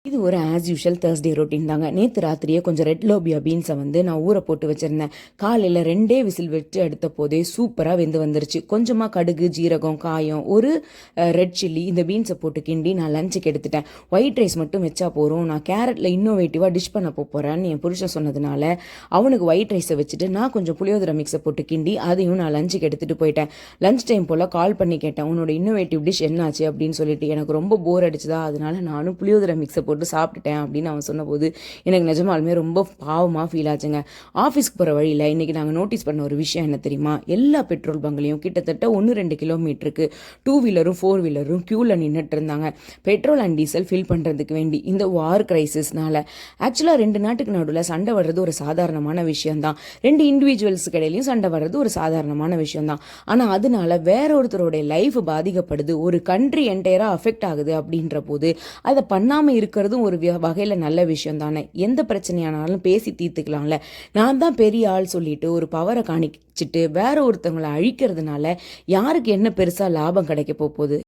இது ஒரு as usual Thursday routine தாங்க. நேற்று ராத்திரியே கொஞ்சம் ரெட் லோபியா பீன்ஸை நான் ஊற போட்டு வச்சுருந்தேன். காலையில் 2 விசில் வச்சு எடுத்த போதே சூப்பராக வெந்து வந்துருச்சு. கொஞ்சமாக கடுகு, ஜீரகம், காயம், ஒரு ரெட் சில்லி, இந்த பீன்ஸை போட்டு கிண்டி நான் லஞ்சுக்கு எடுத்துட்டேன். ஒயிட் ரைஸ் மட்டும் வச்சா போகிறோம், நான் கேரட்டில் இன்னோவேட்டிவாக டிஷ் பண்ண போகிறேன்னு என் புருஷன் சொன்னதுனால அவனுக்கு ஒயிட் ரைஸை வச்சுட்டு நான் கொஞ்சம் புளியோதரை மிக்ஸை போட்டு கிண்டி அதையும் நான் லஞ்சுக்கு எடுத்துகிட்டு போயிட்டேன். லஞ்ச் டைம் போல் கால் பண்ணி கேட்டேன், உன்னோட இன்னோவேட்டிவ் டிஷ் என்னாச்சு அப்படின்னு சொல்லிட்டு. எனக்கு ரொம்ப போர் அடிச்சுதா, அதனால நானும் புளியோதரை மிக்ஸை போட்டு சாப்பிட்டுட்டேன் அப்படின்னு அவன் சொன்னபோது எனக்கு நிஜமாலுமே ரொம்ப பாவமாக ஃபீல் ஆச்சுங்க. ஆஃபீஸ்க்கு போகிற வழியில் இன்றைக்கி நாங்கள் நோட்டீஸ் பண்ண ஒரு விஷயம் என்ன தெரியுமா? எல்லா பெட்ரோல் பங்க்லையும் கிட்டத்தட்ட 1-2 கிலோமீட்டருக்கு 2 வீலரும் 4 வீலரும் க்யூவில் நின்றுட்டு இருந்தாங்க, பெட்ரோல் அண்ட் டீசல் ஃபில் பண்ணுறதுக்கு வேண்டி. இந்த வார் கிரைசிஸ்னால ஆக்சுவலாக 2 நாட்டுக்கு நடுவில் சண்டை வர்றது ஒரு சாதாரணமான விஷயம்தான். 2 இண்டிவிஜுவல்ஸுக்கு இடையிலையும் சண்டை வர்றது ஒரு சாதாரணமான விஷயம்தான். ஆனால் அதனால வேற ஒருத்தருடைய லைஃப் பாதிக்கப்படுது, ஒரு கண்ட்ரி என்டையராக அஃபெக்ட் ஆகுது அப்படின்ற போது அதை பண்ணாமல் இருக்கிறதும் ஒரு வகையில் நல்ல விஷயம் தானே. எந்த பிரச்சனையானாலும் பேசி தீர்த்துக்கலாம்ல. நான் தான் பெரிய ஆள் சொல்லிட்டு ஒரு பவரை காணிச்சிட்டு வேற ஒருத்தவங்களை அழிக்கிறதுனால யாருக்கு என்ன பெருசாக லாபம் கிடைக்க போகுது?